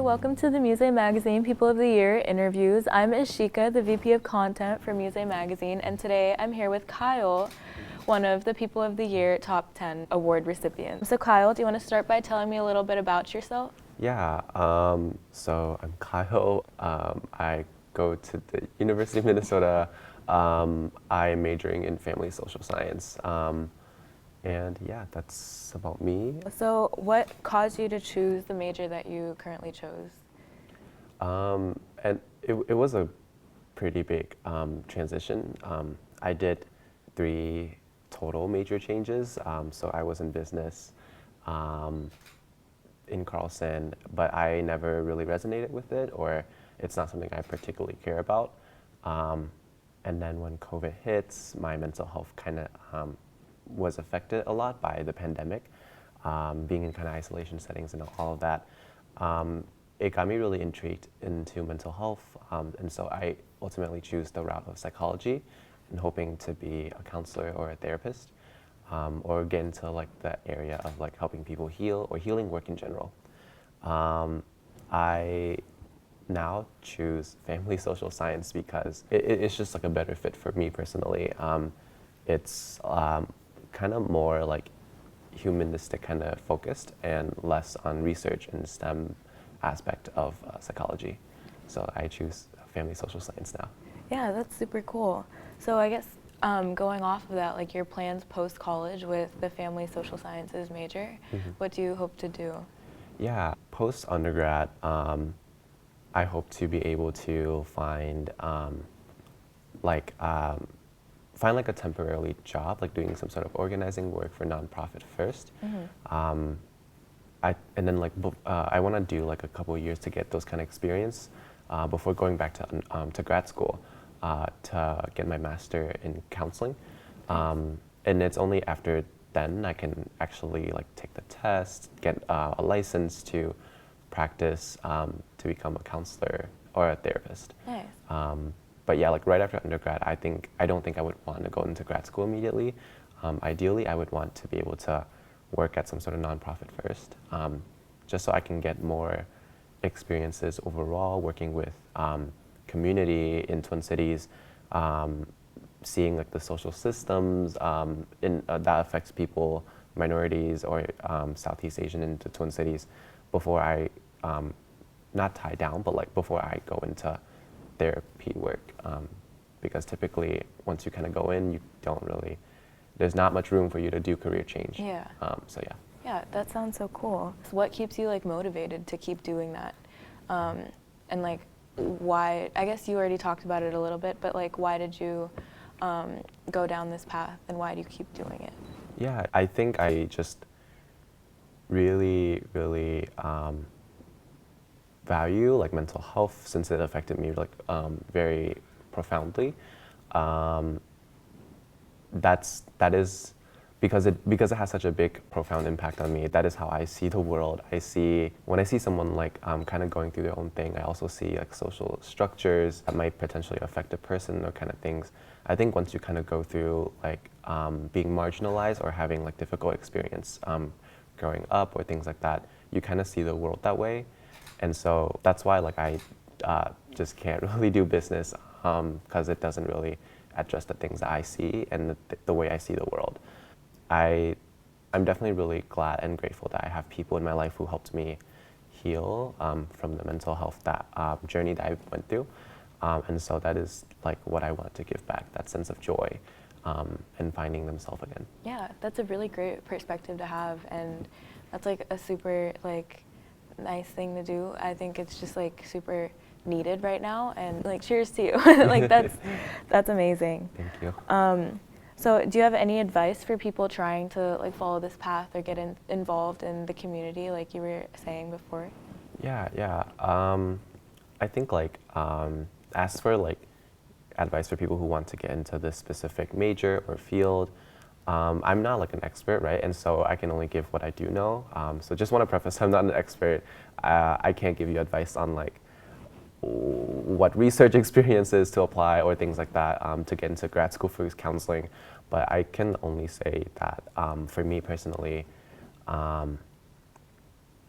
welcome to the Musée Magazine People of the Year interviews. I'm Ishika, the VP of Content for Musée Magazine, and today I'm here with Kyle, one of the People of the Year Top 10 award recipients. So Kyle, do you want to start by telling me a little bit about yourself? Yeah, so I'm Kyle. I go to the University of Minnesota. I'm majoring in family social science. And yeah, that's about me. So what caused you to choose the major that you currently chose? And it was a pretty big transition. I did 3 total major changes. So I was in business in Carlson, but I never really resonated with it, or it's not something I particularly care about. And then when COVID hits, my mental health kind of was affected a lot by the pandemic, being in kind of isolation settings and all of that. It got me really intrigued into mental health, and so I ultimately chose the route of psychology and hoping to be a counselor or a therapist, or get into like the area of like helping people heal or healing work in general. I now choose family social science because it's just like a better fit for me personally. It's kind of more like humanistic kind of focused and less on research and STEM aspect of psychology. So I choose family social science now. Yeah, that's super cool. So I guess going off of that, like your plans post-college with the family social sciences major, what do you hope to do? Yeah, post-undergrad, I hope to be able to find find like a temporary job, like doing some sort of organizing work for nonprofit first. And then I want to do like a couple of years to get those kind of experience before going back to grad school to get my master in counseling. And it's only after then I can actually like take the test, get a license to practice to become a counselor or a therapist. Nice. But yeah, like right after undergrad, I don't think I would want to go into grad school immediately. Ideally, I would want to be able to work at some sort of nonprofit first, just so I can get more experiences overall working with community in Twin Cities, seeing like the social systems that affects people, minorities or Southeast Asian into Twin Cities before I, not tie down, but like before I go into therapy work, because typically once you kind of go in, you don't really, there's not much room for you to do career change. Yeah. So yeah. Yeah, that sounds so cool. So what keeps you like motivated to keep doing that? And like why, I guess you already talked about it a little bit, but like why did you go down this path and why do you keep doing it? Yeah, I think I just really, really value like mental health since it affected me like very profoundly. That is because it has such a big profound impact on me. That is how I see the world. When I see someone like kind of going through their own thing, I also see like social structures that might potentially affect a person or kind of things. I think once you kind of go through like being marginalized or having like difficult experience growing up or things like that, you kind of see the world that way. And so that's why like I just can't really do business because it doesn't really address the things that I see and the way I see the world. I'm definitely really glad and grateful that I have people in my life who helped me heal from the mental health journey that I went through. And so that is like what I want to give back, that sense of joy and finding themselves again. Yeah, that's a really great perspective to have, and that's like a super like nice thing to do. I think it's just like super needed right now, and like cheers to you. Like that's amazing. Thank you. So do you have any advice for people trying to like follow this path or get involved in the community like you were saying before? Yeah. I think like as for like advice for people who want to get into this specific major or field, I'm not like an expert, right? And so I can only give what I do know. So just want to preface, I'm not an expert. I can't give you advice on like what research experiences to apply or things like that to get into grad school for counseling. But I can only say that for me personally,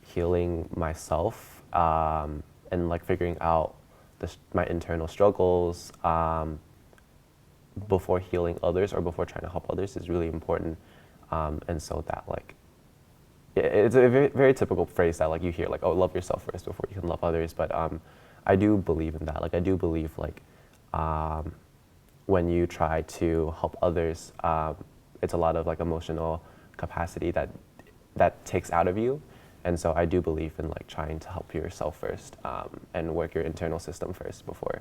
healing myself and like figuring out my internal struggles before healing others or before trying to help others is really important. And so that like, it's a very, very typical phrase that like you hear like, oh, love yourself first before you can love others. But I do believe in that. Like I do believe like when you try to help others, it's a lot of like emotional capacity that takes out of you. And so I do believe in like trying to help yourself first and work your internal system first before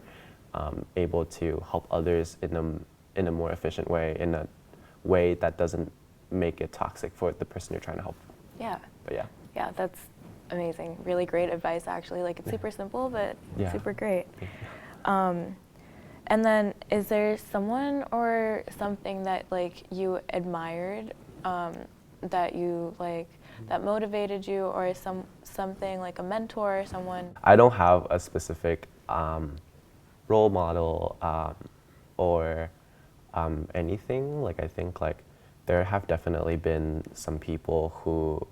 able to help others in a more efficient way, in a way that doesn't make it toxic for the person you're trying to help. Yeah. But yeah. Yeah, that's amazing. Really great advice, actually. Like, it's super simple, but super great. And then, is there someone or something that like you admired, that you like, that motivated you, or something like a mentor or someone? I don't have a specific role model or anything. Like I think like there have definitely been some people who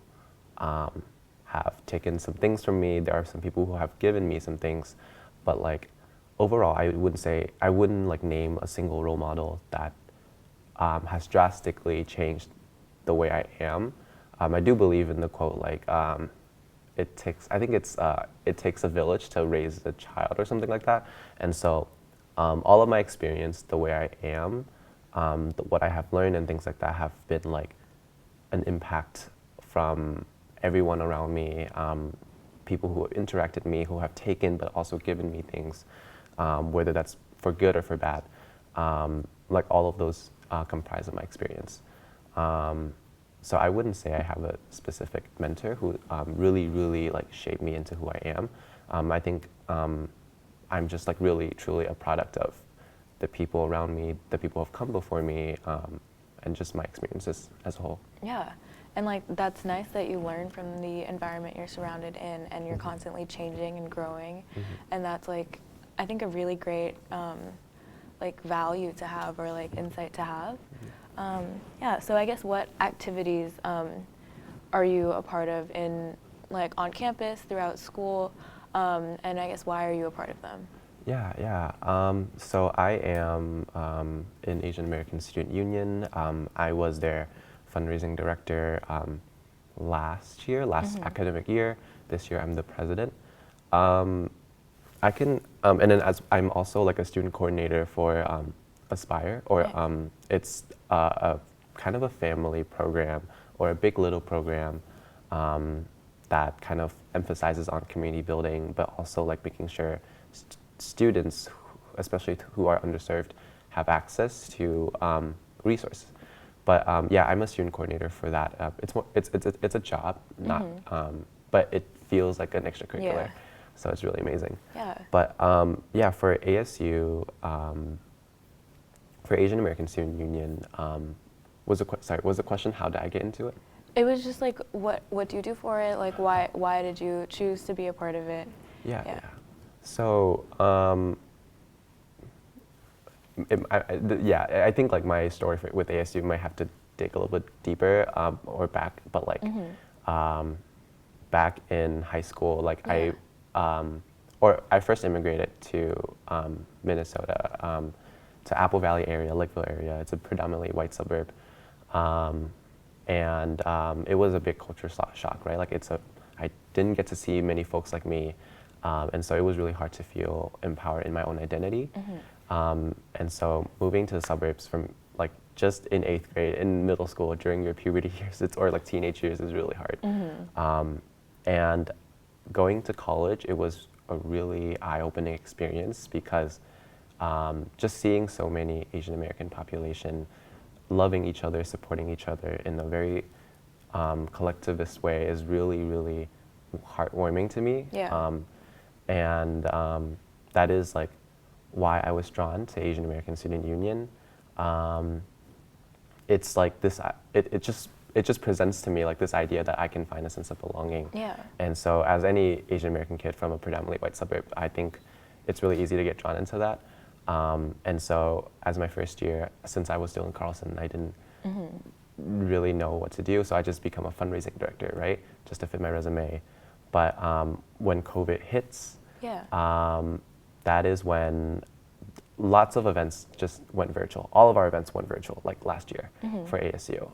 have taken some things from me. There are some people who have given me some things, but like overall, I wouldn't like name a single role model that has drastically changed the way I am. I do believe in the quote like it takes a village to raise a child or something like that. And so all of my experience, the way I am, what I have learned and things like that have been like an impact from everyone around me, people who have interacted with me, who have taken but also given me things, whether that's for good or for bad. Like all of those comprise of my experience. So I wouldn't say I have a specific mentor who really, really like shaped me into who I am. I think I'm just like really, truly a product of the people around me, the people who have come before me, and just my experiences as a whole. Yeah, and like that's nice that you learn from the environment you're surrounded in, and you're constantly changing and growing, and that's like, I think a really great like value to have, or like insight to have. Yeah, so I guess what activities are you a part of in like on campus, throughout school, and I guess why are you a part of them? So I am in Asian American Student Union. I was their fundraising director last academic year. This year I'm the president. And then as I'm also like a student coordinator for Aspire, or it's a kind of a family program or a big little program that kind of emphasizes on community building, but also like making sure students, especially who are underserved, have access to resources. But I'm a student coordinator for that. It's a job, not, but it feels like an extracurricular. So it's really amazing. Yeah. But for ASU, for Asian American Student Union, was the question how did I get into it? It was just like, what do you do for it? Like, why did you choose to be a part of it? Yeah. So I think like my story with ASU might have to dig a little bit deeper or back, but like back in high school, like I first immigrated to Minnesota, to Apple Valley area, Lakeville area. It's a predominantly white suburb, and it was a big culture shock, right? Like I didn't get to see many folks like me, and so it was really hard to feel empowered in my own identity. And so moving to the suburbs from like just in 8th grade, in middle school, during your puberty years, or like teenage years, is really hard. And going to college, it was a really eye-opening experience because just seeing so many Asian American population loving each other, supporting each other in a very collectivist way is really, really heartwarming to me. And that is like why I was drawn to Asian American Student Union. It's like this, it just presents to me like this idea that I can find a sense of belonging. And so as any Asian American kid from a predominantly white suburb, I think it's really easy to get drawn into that. And so as my first year, since I was still in Carlson, I didn't really know what to do. So I just become a fundraising director, right? Just to fit my resume. But when COVID hits, Yeah. that is when lots of events just went virtual. All of our events went virtual, like last year for ASU.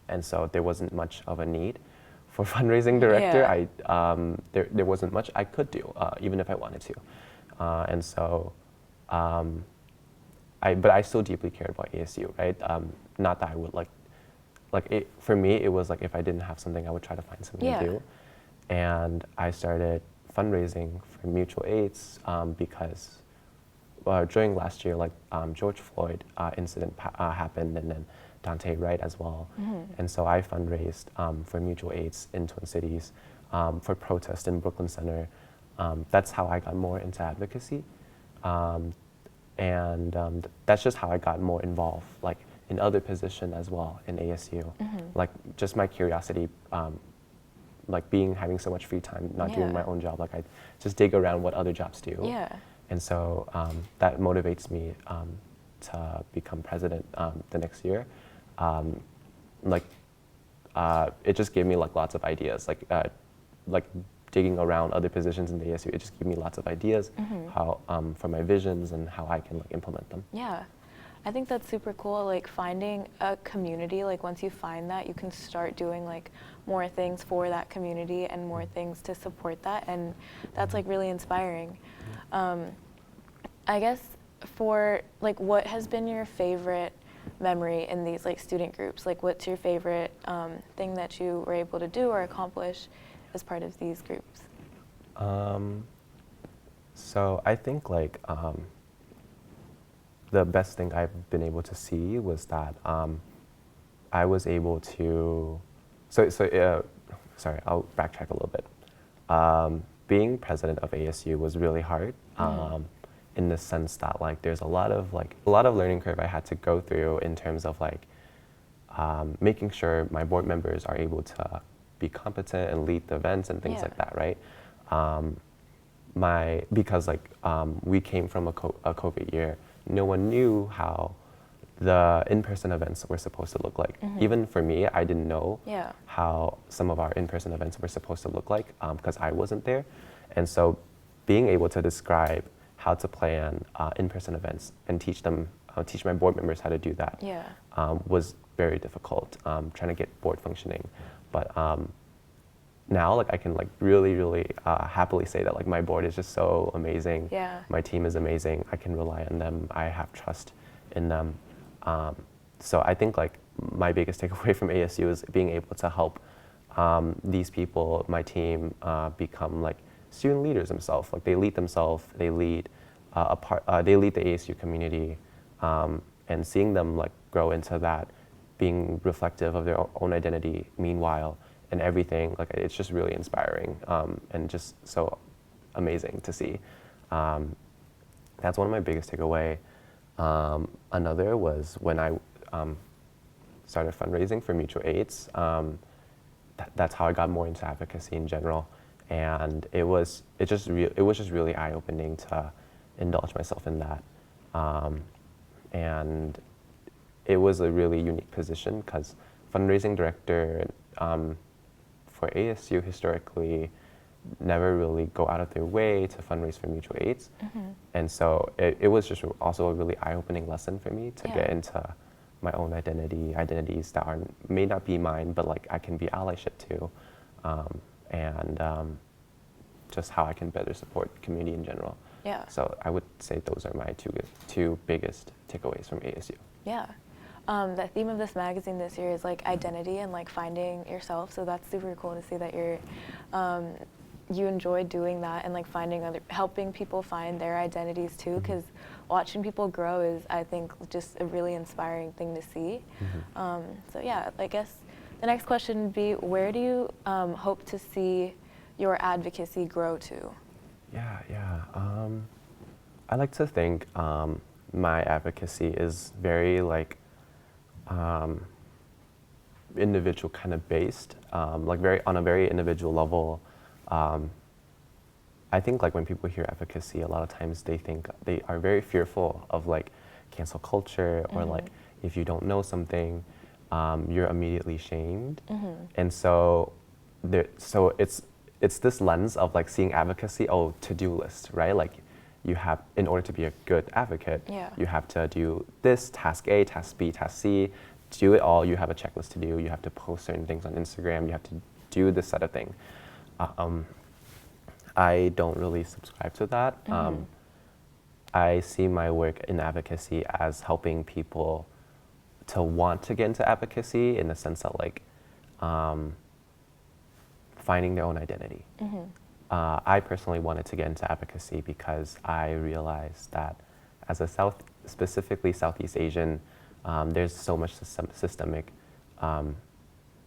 And so there wasn't much of a need for fundraising director. Yeah. There wasn't much I could do, even if I wanted to. And so, but I still deeply cared about ASU, right? Not that I would for me, it was like if I didn't have something, I would try to find something Yeah. to do. And I started fundraising for mutual aids because during last year, George Floyd incident happened, and then Dante Wright as well. And so I fundraised for mutual aids in Twin Cities, for protest in Brooklyn Center. That's how I got more into advocacy. And that's just how I got more involved, like in other positions as well in ASU. Like just my curiosity, like having so much free time, not doing my own job, like I just dig around what other jobs do. Yeah. And so that motivates me to become president the next year. It just gave me like lots of ideas, like digging around other positions in the ASU. It just gave me lots of ideas how for my visions and how I can like implement them. Yeah. I think that's super cool, like finding a community, like once you find that, you can start doing like more things for that community and more things to support that, and that's like really inspiring. I guess for like, what has been your favorite memory in these like student groups? Like what's your favorite thing that you were able to do or accomplish as part of these groups? So I think like the best thing I've been able to see was that I was able to, sorry, I'll backtrack a little bit. Being president of ASU was really hard in the sense that like there's a lot of learning curve I had to go through in terms of like making sure my board members are able to be competent and lead the events and things like that, right? Because like we came from a COVID year, no one knew how the in-person events were supposed to look like. Even for me, I didn't know how some of our in-person events were supposed to look like because I wasn't there. And so being able to describe how to plan in-person events and teach my board members how to do that was very difficult, trying to get board functioning. But now like I can like really happily say that like my board is just so amazing. My team is amazing. I can rely on them. I have trust in them. So I think like my biggest takeaway from ASU is being able to help these people, my team, become like student leaders themselves. Like they lead themselves. They lead they lead the ASU community, and seeing them like grow into that, being reflective of their own identity. Meanwhile. And everything, like it's just really inspiring and just so amazing to see. That's one of my biggest takeaway. Another was when I started fundraising for mutual aids. That's how I got more into advocacy in general, and it was just really eye-opening to indulge myself in that, and it was a really unique position because fundraising director. For ASU historically never really go out of their way to fundraise for mutual aids. And so it was just also a really eye-opening lesson for me to get into my own identities that may not be mine, but like I can be allyship to, and just how I can better support the community in general. So I would say those are my two biggest takeaways from ASU. The theme of this magazine this year is like identity and like finding yourself. So that's super cool to see that you enjoy doing that and like helping people find their identities too. Because watching people grow is, I think, just a really inspiring thing to see. So yeah, I guess the next question would be, where do you hope to see your advocacy grow to? I like to think my advocacy is very like individual kind of based, like on a very individual level. I think like when people hear advocacy, a lot of times they are very fearful of like cancel culture or like if you don't know something, you're immediately shamed. And so it's this lens of like seeing advocacy, oh, to-do list, right? Like you have, in order to be a good advocate, Yeah. you have to do this, task A, task B, task C, do it all, you have a checklist to do, you have to post certain things on Instagram, you have to do this set of thing. I don't really subscribe to that. I see my work in advocacy as helping people to want to get into advocacy in the sense that like finding their own identity. I personally wanted to get into advocacy because I realized that as a specifically Southeast Asian, there's so much systemic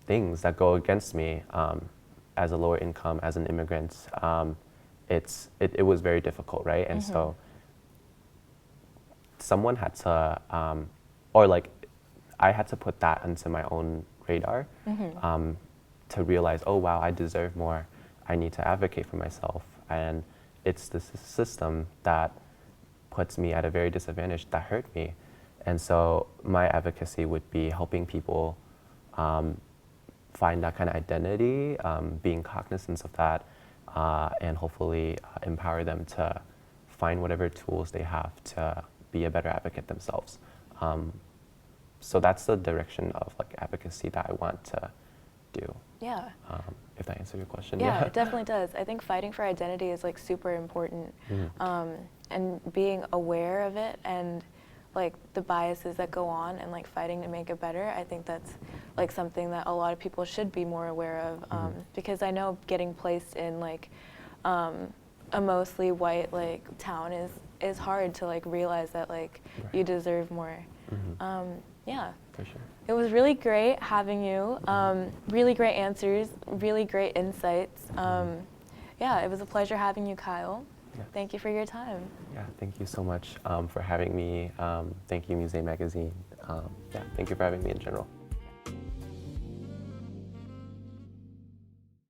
things that go against me as a lower income, as an immigrant. It was very difficult, right? And so someone had to, or like I had to put that into my own radar to realize, oh wow, I deserve more. I need to advocate for myself. And it's this system that puts me at a very disadvantage that hurt me. And so my advocacy would be helping people find that kind of identity, being cognizant of that, and hopefully empower them to find whatever tools they have to be a better advocate themselves. So that's the direction of like advocacy that I want to do. Yeah. If that answers your question. Yeah, it definitely does. I think fighting for identity is like super important, and being aware of it and like the biases that go on and like fighting to make it better. I think that's like something that a lot of people should be more aware of, because I know getting placed in like a mostly white like town is hard to like realize that like you deserve more. Yeah. For sure. It was really great having you. Really great answers, really great insights. Yeah, it was a pleasure having you, Kyle. Yeah. Thank you for your time. Yeah, thank you so much for having me. Thank you, Musée Magazine. Yeah, thank you for having me in general.